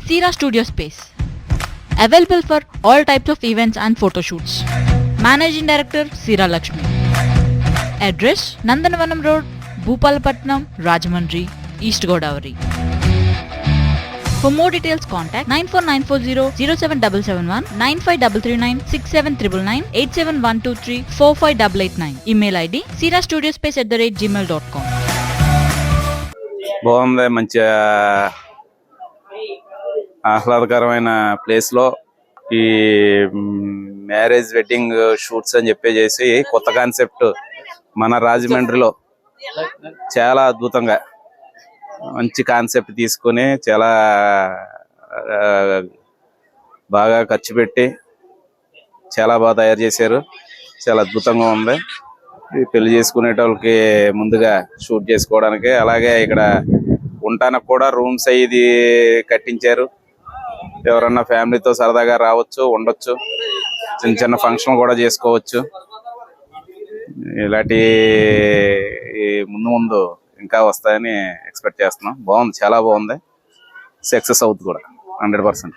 Sira Studio Space. Available for all types of events and photo shoots. Managing Director Sira Lakshmi. Address Nandanavanam Road, Bhupalapatnam, Rajahmundry, East Godavari. For more details, contact 94940 07771 95339 67399 87123 45889. Email ID sirastudiospace@gmail.com. బాగుంది, మంచి ఆహ్లాదకరమైన place లో ఈ marriage wedding shoots అని చెప్పేసి కొత్త concept మన రాజమండ్రిలో చాలా అద్భుతంగా మంచి కాన్సెప్ట్ తీసుకొని చాలా బాగా ఖర్చు పెట్టి చాలా బాగా తయారు చేశారు. చాలా అద్భుతంగా ఉంది. పెళ్లి చేసుకునేటోళ్ళకి ముందుగా షూట్ చేసుకోవడానికి, అలాగే ఇక్కడ ఉండడానికి కూడా రూమ్స్ ఇది కట్టించారు. ఎవరన్నా ఫ్యామిలీతో సరదాగా రావచ్చు, ఉండొచ్చు, చిన్న చిన్న ఫంక్షన్ కూడా చేసుకోవచ్చు. ఇలాంటి ముందు ముందు ఇంకా వస్తాయని ఎక్స్పెక్ట్ చేస్తున్నాం. బాగుంది, చాలా బాగుంది. సక్సెస్ అవుతుంది కూడా 100%.